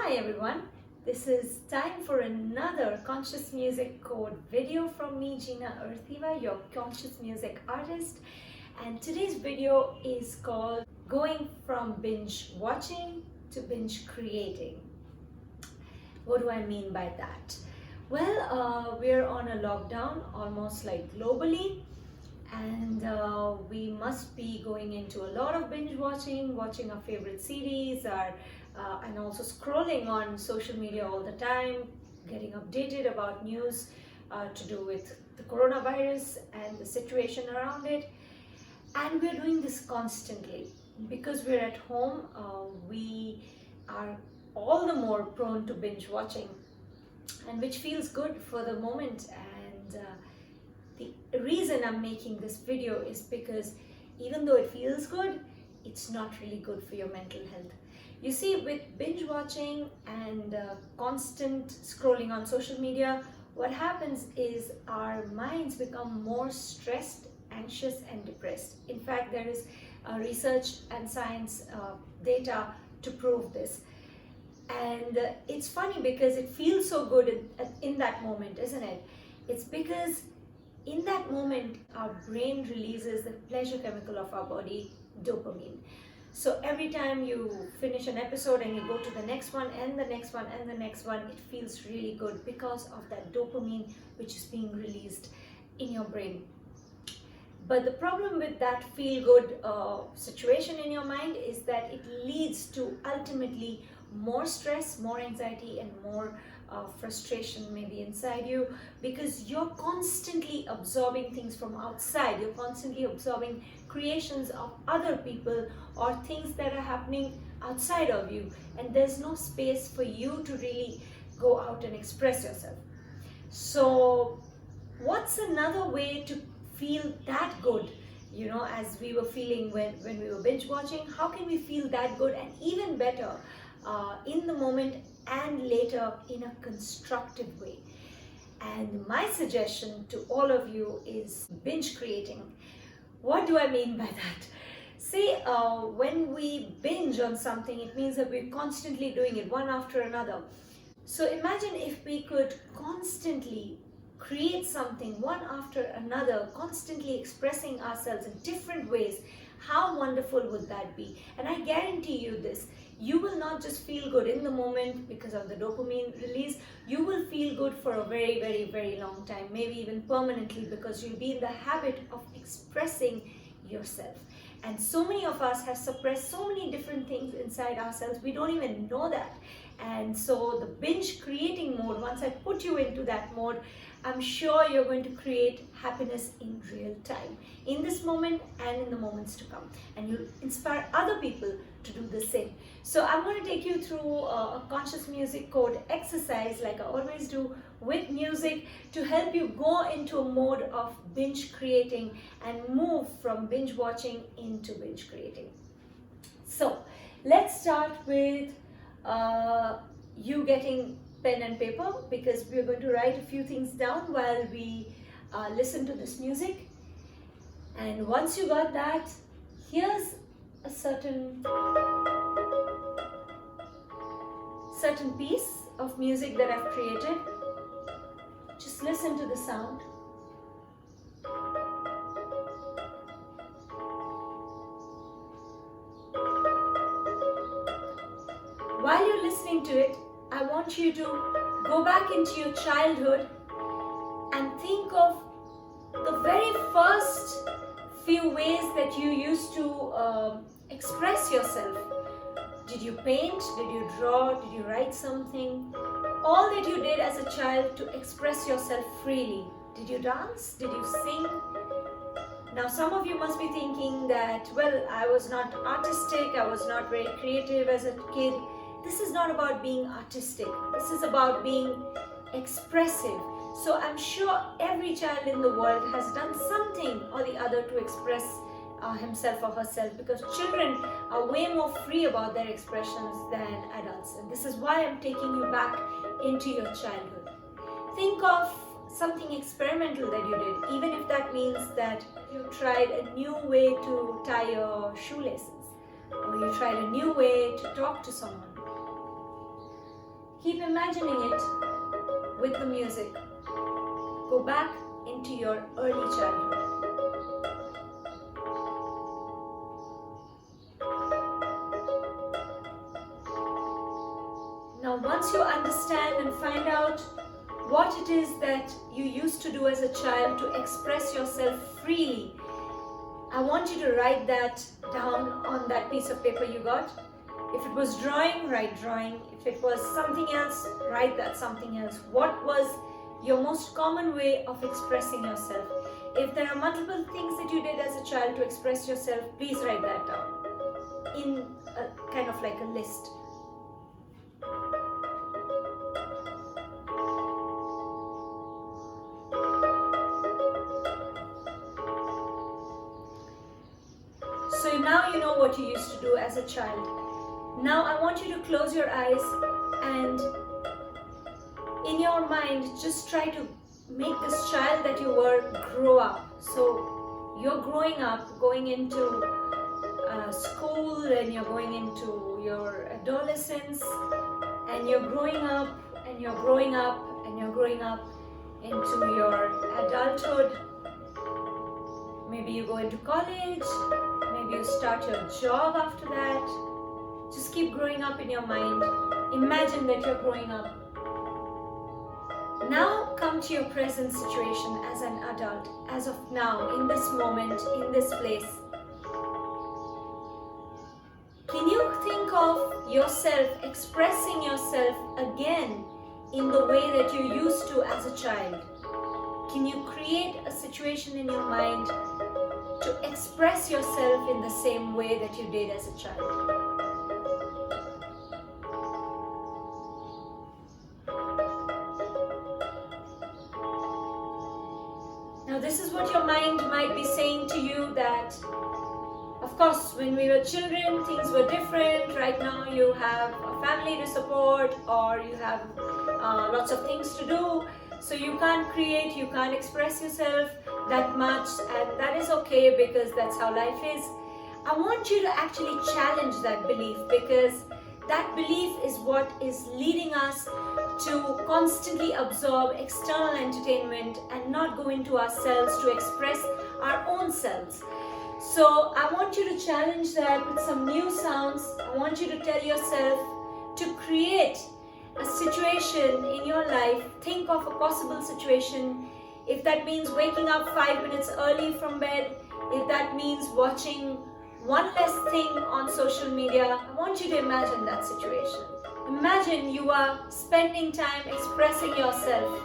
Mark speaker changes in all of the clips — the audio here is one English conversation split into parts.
Speaker 1: Hi everyone, this is time for another conscious music code video from me, JEENA EARTHIVA, your conscious music artist. And today's video is called Going from Binge Watching to Binge Creating. What do I mean by that? Well, we're on a lockdown almost like globally, and we must be going into a lot of binge watching our favorite series, and also scrolling on social media all the time, getting updated about news to do with the coronavirus and the situation around it. And we're doing this constantly because we're at home. We are all the more prone to binge watching, and which feels good for the moment. And the reason I'm making this video is because even though it feels good, it's not really good for your mental health. You see, with binge watching and constant scrolling on social media, what happens is our minds become more stressed, anxious and depressed. In fact, there is research and science data to prove this. And it's funny because it feels so good in that moment, isn't it? It's because in that moment, our brain releases the pleasure chemical of our body, dopamine. So every time you finish an episode and you go to the next one and the next one and the next one, it feels really good because of that dopamine which is being released in your brain. But the problem with that feel-good situation in your mind is that it leads to ultimately more stress, more anxiety and more frustration maybe inside you, because you're constantly absorbing things from outside. You're constantly absorbing creations of other people or things that are happening outside of you, and there's no space for you to really go out and express yourself. So what's another way to feel that good, you know, as we were feeling when we were binge watching? How can we feel that good and even better in the moment and later in a constructive way? And my suggestion to all of you is binge creating. What do I mean by that? See, when we binge on something, it means that we're constantly doing it one after another. So imagine if we could constantly create something one after another, constantly expressing ourselves in different ways. How wonderful would that be? And I guarantee you this, you will not just feel good in the moment because of the dopamine release, you will feel good for a very, very, very long time, maybe even permanently, because you'll be in the habit of expressing yourself. And so many of us have suppressed so many different things inside ourselves, we don't even know that. And so the binge creating mode, once I put you into that mode, I'm sure you're going to create happiness in real time, in this moment and in the moments to come. And you'll inspire other people to do the same. So I'm going to take you through a conscious music code exercise, like I always do, with music to help you go into a mode of binge creating and move from binge watching into binge creating. So let's start with you getting pen and paper, because we're going to write a few things down while we listen to this music. And once you got that, here's a certain piece of music that I've created. Just listen to the sound. While you're listening to it, I want you to go back into your childhood and think of the very first few ways that you used to express yourself. Did you paint? Did you draw? Did you write something? All that you did as a child to express yourself freely. Did you dance? Did you sing? Now some of you must be thinking that, well, I was not artistic, I was not very creative as a kid. This is not about being artistic. This is about being expressive. So I'm sure every child in the world has done something or the other to express himself or herself, because children are way more free about their expressions than adults. And this is why I'm taking you back into your childhood. Think of something experimental that you did, even if that means that you tried a new way to tie your shoelaces, or you tried a new way to talk to someone. Keep imagining it with the music. Go back into your early childhood. Now, once you understand and find out what it is that you used to do as a child to express yourself freely, I want you to write that down on that piece of paper you got. If it was drawing, write drawing. If it was something else, write that something else. What was your most common way of expressing yourself? If there are multiple things that you did as a child to express yourself, please write that down in a kind of like a list. So now you know what you used to do as a child. Now I want you to close your eyes and in your mind just try to make this child that you were grow up. So you're growing up, going into school, and you're going into your adolescence, and you're growing up and you're growing up and you're growing up into your adulthood. Maybe you go into college, maybe you start your job after that. Just keep growing up in your mind. Imagine that you're growing up. Now come to your present situation as an adult, as of now, in this moment, in this place. Can you think of yourself expressing yourself again in the way that you used to as a child? Can you create a situation in your mind to express yourself in the same way that you did as a child? Now this is what your mind might be saying to you, that of course when we were children things were different. Right now you have a family to support, or you have lots of things to do, so you can't create, you can't express yourself that much, and that is okay because that's how life is. I want you to actually challenge that belief, because that belief is what is leading us to constantly absorb external entertainment and not go into ourselves to express our own selves. So I want you to challenge that with some new sounds. I want you to tell yourself to create a situation in your life. Think of a possible situation. If that means waking up 5 minutes early from bed, if that means watching one less thing on social media, I want you to imagine that situation. Imagine you are spending time expressing yourself.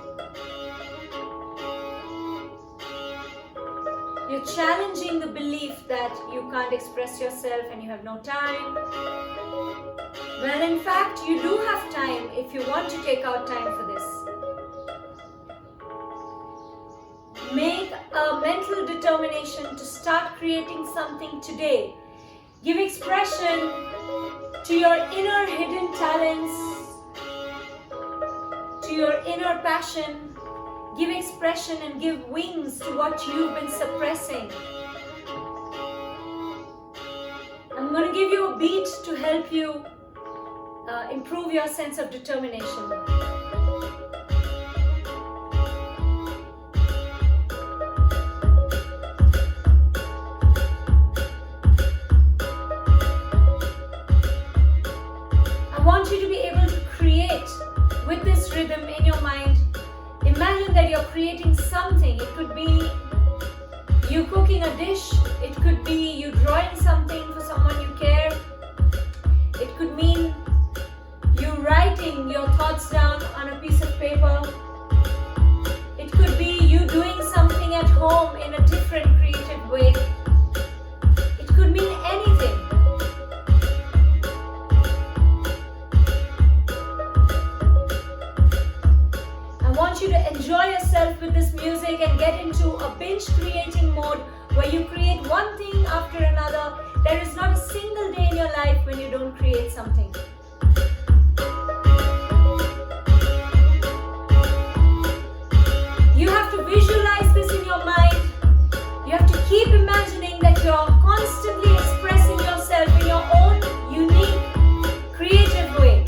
Speaker 1: You're challenging the belief that you can't express yourself and you have no time. Well, in fact, you do have time if you want to take out time for this. Make a mental determination to start creating something today. Give expression to your inner hidden talents, to your inner passion. Give expression and give wings to what you've been suppressing. I'm going to give you a beat to help you improve your sense of determination. I want you to be able to create with this rhythm in your mind. Imagine that you're creating something. It could be you cooking a dish. It could be you drawing something for someone you care. It could mean you writing your thoughts down on a piece of paper. It could be you doing something at home in a different creative way. It could mean anything. I want you to enjoy yourself with this music and get into a binge creating mode where you create one thing after another. There is not a single day in your life when you don't create something. You have to visualize this in your mind. You have to keep imagining that you're constantly expressing yourself in your own unique, creative way.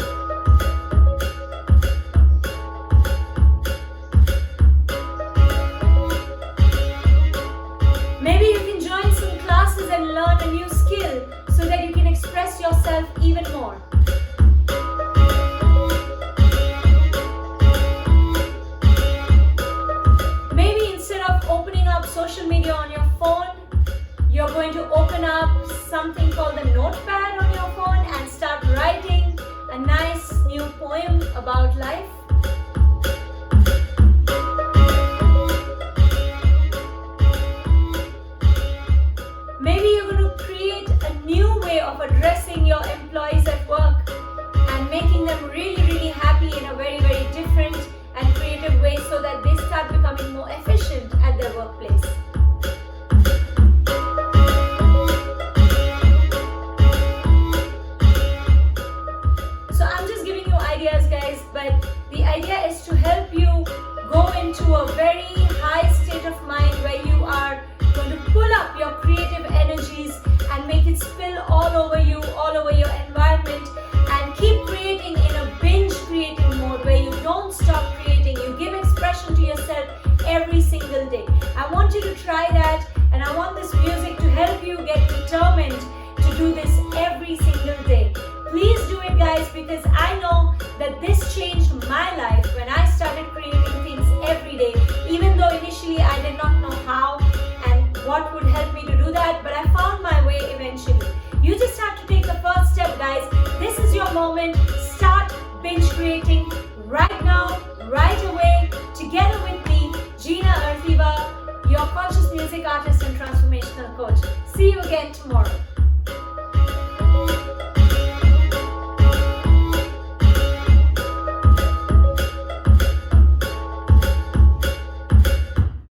Speaker 1: poem about life. Maybe you're going to create a new way of addressing your employees at work and making them really, really happy in a very, very different and creative way so that they start becoming more efficient at their workplace. So I'm just giving you ideas, guys, but the idea is to help you go into a very high state of mind where you are going to pull up your creative energies and make it spill all over you, all over your environment, and keep creating in a binge creating mode where you don't stop creating. You give expression to yourself every single day. I want you to try that, and I want this music to help you get determined to do this every single day. Please do it, guys, because I know